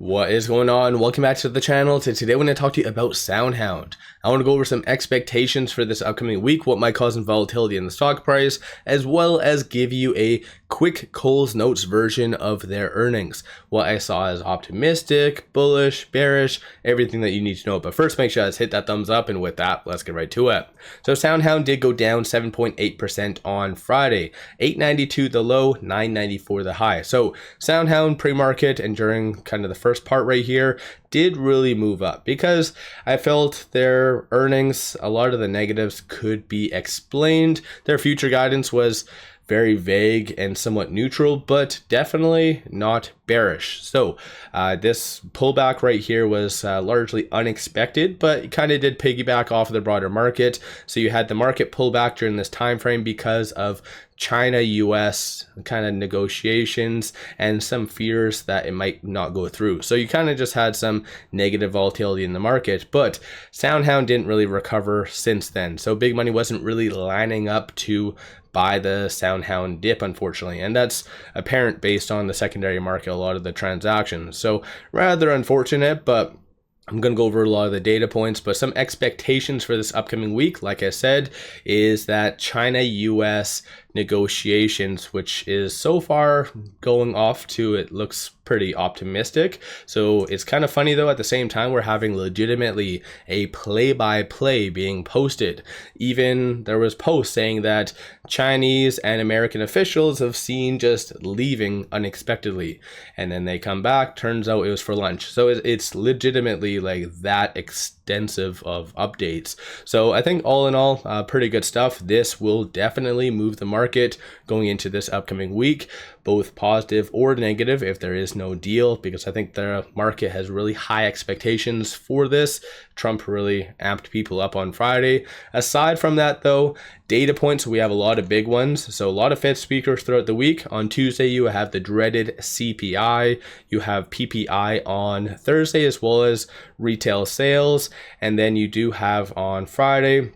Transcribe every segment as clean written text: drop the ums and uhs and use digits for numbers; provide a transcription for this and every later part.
What is going on? Welcome back to the channel. Today I'm going to talk to you about SoundHound. I want to go over some expectations for this upcoming week, what might cause some volatility in the stock price, as well as give you a quick Cole's Notes version of their earnings. What I saw as optimistic, bullish, bearish, everything that you need to know. But first, make sure you guys hit that thumbs up, and with that, let's get right to it. So SoundHound did go down 7.8% on Friday, 892 the low, 994 the high. So SoundHound pre-market and during kind of the first part right here did really move up because I felt their earnings, a lot of the negatives could be explained. Their future guidance was very vague and somewhat neutral, but definitely not bearish. So this pullback right here was largely unexpected, but it kind of did piggyback off of the broader market. So you had the market pull back during this time frame because of China-US kind of negotiations and some fears that it might not go through. So you kind of just had some negative volatility in the market, but SoundHound didn't really recover since then. So big money wasn't really lining up to buy the SoundHound dip, unfortunately, and that's apparent based on the secondary market, a lot of the transactions. So rather unfortunate, but I'm going to go over a lot of the data points, but some expectations for this upcoming week, like I said, is that China-US negotiations, which is so far going off to, it looks pretty optimistic. So it's kind of funny though, at the same time, we're having legitimately a play-by-play being posted. Even there was posts saying that Chinese and American officials have seen just leaving unexpectedly, and then they come back, turns out it was for lunch. So it's legitimately like that extensive of updates. So I think all in all, pretty good stuff. This will definitely move the market going into this upcoming week, both positive or negative if there is no deal, because I think the market has really high expectations for this. Trump really amped people up on Friday. Aside from that though, data points, we have a lot of big ones. So a lot of Fed speakers throughout the week. On Tuesday, you have the dreaded CPI. You have PPI on Thursday, as well as retail sales. And then you do have on Friday,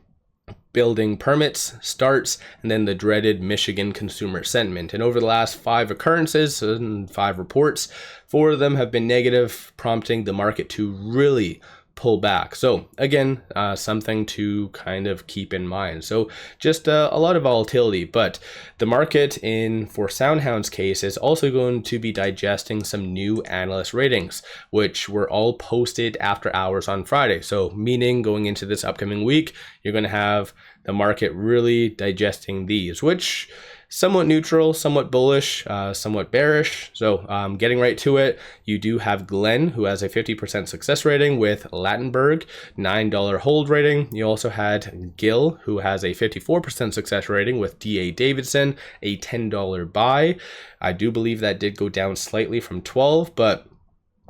building permits starts, and then the dreaded Michigan consumer sentiment. And over the last 5 occurrences and 5 reports, 4 of them have been negative, prompting the market to really pull back. So again, something to kind of keep in mind. So just a lot of volatility, but the market for SoundHound's case is also going to be digesting some new analyst ratings, which were all posted after hours on Friday. So meaning going into this upcoming week, you're going to have the market really digesting these, which somewhat neutral, somewhat bullish, somewhat bearish. So getting right to it, you do have Glenn, who has a 50% success rating with 𝗪𝗪𝗧𝗪, $9 hold rating. You also had Gil, who has a 54% success rating with D.A. Davidson, a $10 buy. I do believe that did go down slightly from 12, but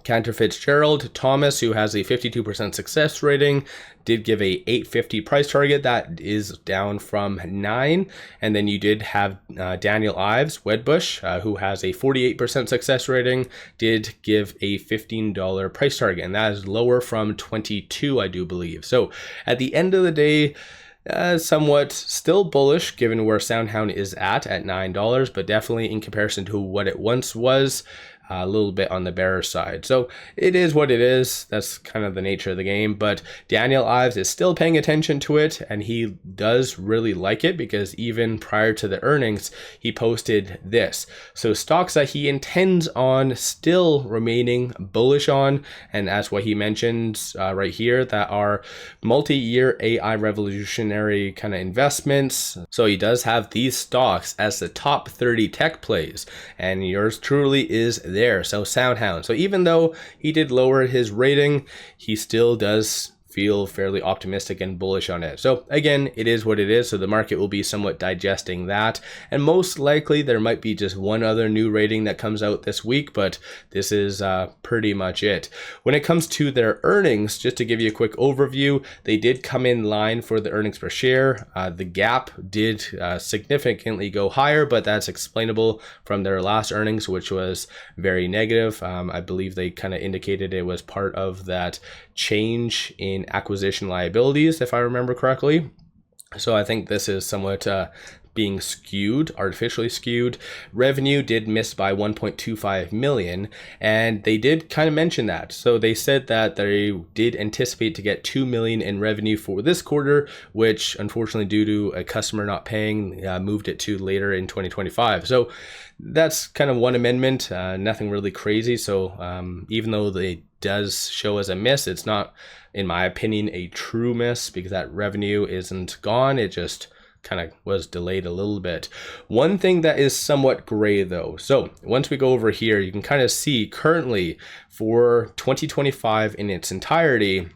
Cantor Fitzgerald, Thomas, who has a 52% success rating, did give a 850 price target. That is down from 9. And then you did have Daniel Ives, Wedbush, who has a 48% success rating, did give a $15 price target. And that is lower from 22, I do believe. So at the end of the day, somewhat still bullish given where SoundHound is at $9, but definitely in comparison to what it once was, a little bit on the bearish side. So it is what it is. That's kind of the nature of the game, but Daniel Ives is still paying attention to it, and he does really like it because even prior to the earnings, he posted this. So stocks that he intends on still remaining bullish on, and that's what he mentions right here, that are multi-year AI revolutionary kind of investments. So he does have these stocks as the top 30 tech plays, and yours truly is there. So SoundHound. So even though he did lower his rating, he still does feel fairly optimistic and bullish on it. So again, it is what it is. So the market will be somewhat digesting that. And most likely there might be just one other new rating that comes out this week, but this is pretty much it. When it comes to their earnings, just to give you a quick overview, they did come in line for the earnings per share. The gap did significantly go higher, but that's explainable from their last earnings, which was very negative. I believe they kind of indicated it was part of that change in acquisition liabilities, if I remember correctly. So I think this is somewhat being skewed, artificially skewed. Revenue did miss by 1.25 million, and they did kind of mention that. So they said that they did anticipate to get 2 million in revenue for this quarter, which unfortunately due to a customer not paying, moved it to later in 2025. So that's kind of one amendment, nothing really crazy. So even though they does show as a miss, it's not, in my opinion, a true miss, because that revenue isn't gone. It just kind of was delayed a little bit. One thing that is somewhat gray though, so once we go over here, you can kind of see currently for 2025 in its entirety,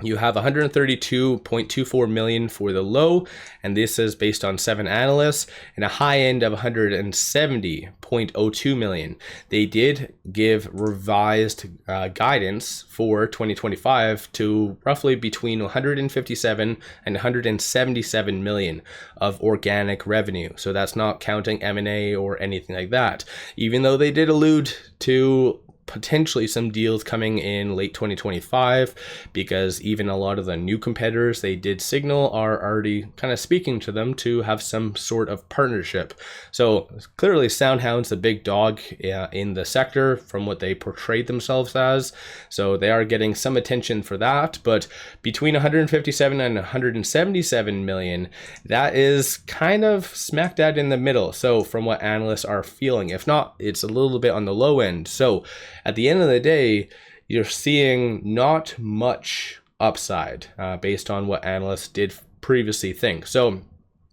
you have 132.24 million for the low, and this is based on 7 analysts, and a high end of 170.02 million. They did give revised guidance for 2025 to roughly between 157 and 177 million of organic revenue. So that's not counting M&A or anything like that, even though they did allude to potentially some deals coming in late 2025, because even a lot of the new competitors they did signal are already kind of speaking to them to have some sort of partnership. So clearly SoundHound's the big dog in the sector from what they portrayed themselves as. So they are getting some attention for that, but between 157 and 177 million, that is kind of smack dab in the middle. So from what analysts are feeling, if not, it's a little bit on the low end. So at the end of the day, you're seeing not much upside based on what analysts did previously think. So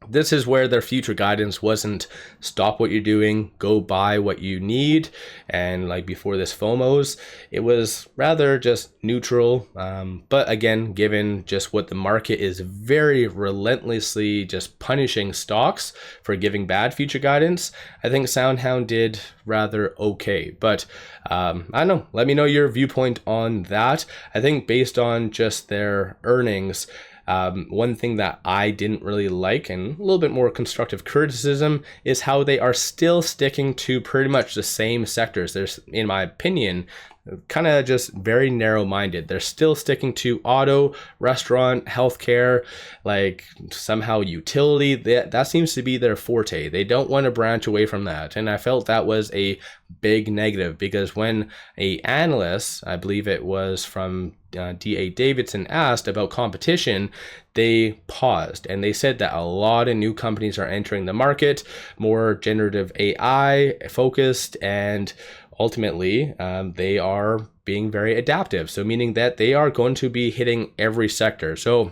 this is where their future guidance wasn't stop what you're doing, go buy what you need. And like before this FOMOs, it was rather just neutral. But again, given just what the market is very relentlessly just punishing stocks for giving bad future guidance, I think SoundHound did rather okay. But I don't know, let me know your viewpoint on that. I think based on just their earnings, one thing that I didn't really like, and a little bit more constructive criticism, is how they are still sticking to pretty much the same sectors. There's, in my opinion, kind of just very narrow-minded. They're still sticking to auto, restaurant, healthcare, like somehow utility. That seems to be their forte. They don't want to branch away from that. And I felt that was a big negative, because when a analyst, I believe it was from D.A. Davidson, asked about competition, they paused and they said that a lot of new companies are entering the market, more generative AI focused, and ultimately they are being very adaptive. So meaning that they are going to be hitting every sector. So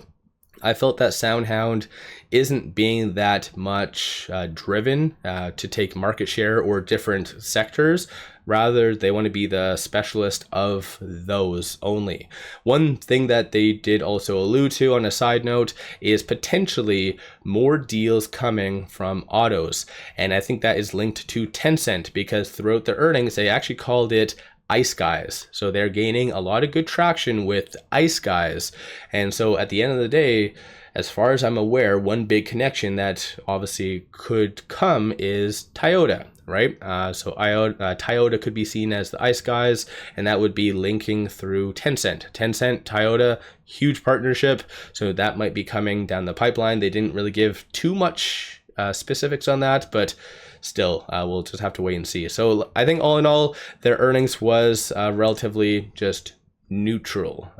I felt that SoundHound isn't being that much driven to take market share or different sectors. Rather, they want to be the specialist of those only. One thing that they did also allude to on a side note is potentially more deals coming from autos. And I think that is linked to Tencent, because throughout the earnings, they actually called it 𝗖𝗧. So they're gaining a lot of good traction with 𝗖𝗧. And so at the end of the day, as far as I'm aware, one big connection that obviously could come is Toyota, right? So Toyota could be seen as the 𝗖𝗧, and that would be linking through Tencent. Tencent, Toyota, huge partnership. So that might be coming down the pipeline. They didn't really give too much specifics on that, but still, we'll just have to wait and see. So I think all in all, their earnings was relatively just neutral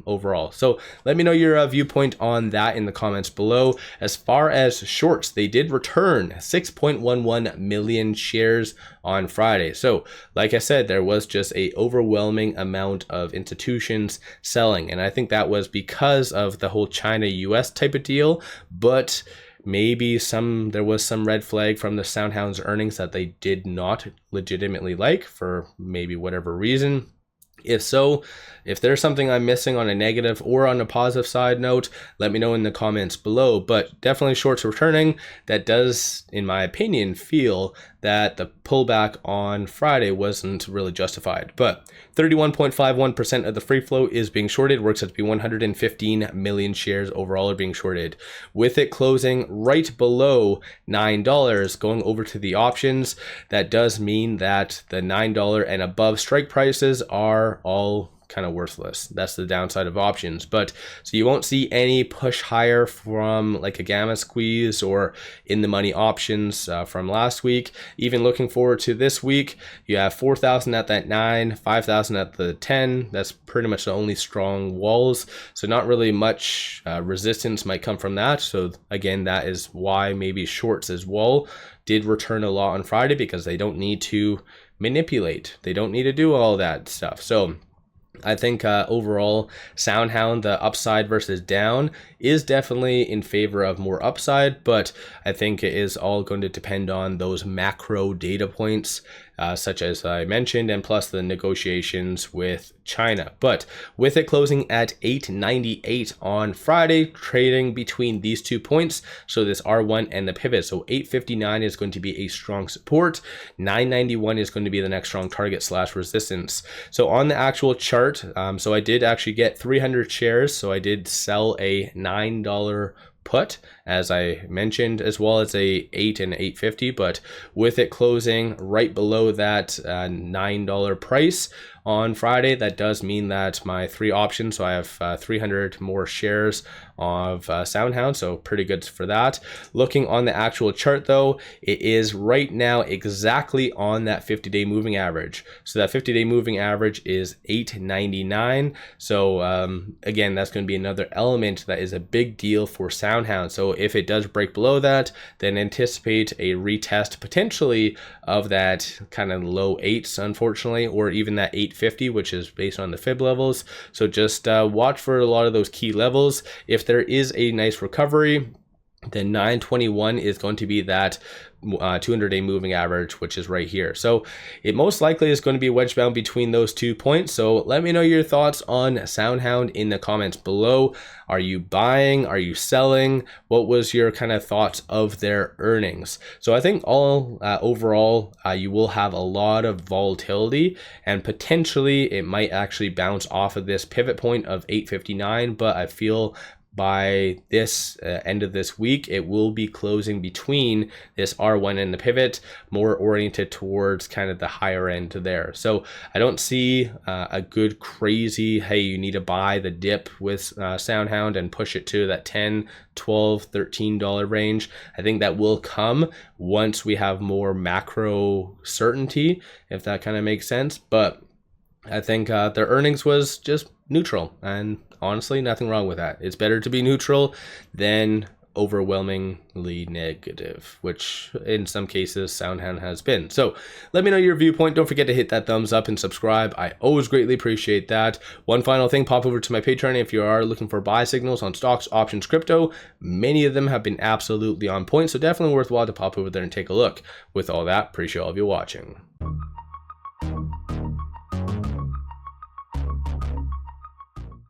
overall. So let me know your viewpoint on that in the comments below. As far as shorts, they did return 6.11 million shares on Friday. So like I said, there was just a overwhelming amount of institutions selling, and I think that was because of the whole China-US type of deal, but maybe there was some red flag from the SoundHound's earnings that they did not legitimately like for maybe whatever reason. If so, if there's something I'm missing on a negative or on a positive side note, let me know in the comments below. But definitely shorts returning. That does, in my opinion, feel that the pullback on Friday wasn't really justified. But 31.51% of the free float is being shorted. Works out to be 115 million shares overall are being shorted, with it closing right below $9. Going over to the options, that does mean that the $9 and above strike prices are all kind of worthless. That's the downside of options. But so you won't see any push higher from like a gamma squeeze or in the money options from last week. Even looking forward to this week, you have 4,000 at that 9, 5,000 at the 10. That's pretty much the only strong walls. So not really much resistance might come from that. So again, that is why maybe shorts as well did return a lot on Friday, because they don't need to manipulate. They don't need to do all that stuff. So I think overall, SoundHound, the upside versus down, is definitely in favor of more upside, but I think it is all going to depend on those macro data points, such as I mentioned, and plus the negotiations with China. But with it closing at 898 on Friday, trading between these 2 points, so this R1 and the pivot. So 859 is going to be a strong support. 991 is going to be the next strong target / resistance. So on the actual chart, so I did actually get 300 shares. So I did sell a $9 put, as I mentioned, as well as a 8 and 850, but with it closing right below that $9 price on Friday, that does mean that my 3 options, so I have 300 more shares of SoundHound, so pretty good for that. Looking on the actual chart though, it is right now exactly on that 50-day moving average. So that 50-day moving average is 899. So again, that's going to be another element that is a big deal for SoundHound. So if it does break below that, then anticipate a retest potentially of that kind of low 8s, unfortunately, or even that 850, which is based on the fib levels. So just watch for a lot of those key levels. If there is a nice recovery, then 921 is going to be that 200-day moving average, which is right here. So it most likely is going to be wedge bound between those 2 points. So let me know your thoughts on SoundHound in the comments below. Are you buying? Are you selling? What was your kind of thoughts of their earnings? So I think overall, you will have a lot of volatility, and potentially it might actually bounce off of this pivot point of 859, but I feel by this end of this week, it will be closing between this R1 and the pivot, more oriented towards kind of the higher end there. So I don't see a good crazy, hey, you need to buy the dip with SoundHound and push it to that $10, $12, $13 range. I think that will come once we have more macro certainty, if that kind of makes sense. But I think their earnings was just neutral, and honestly, nothing wrong with that. It's better to be neutral than overwhelmingly negative, which in some cases SoundHound has been. So let me know your viewpoint. Don't forget to hit that thumbs up and subscribe. I always greatly appreciate that. One final thing, pop over to my Patreon if you are looking for buy signals on stocks, options, crypto. Many of them have been absolutely on point, so definitely worthwhile to pop over there and take a look. With all that, appreciate all of you watching.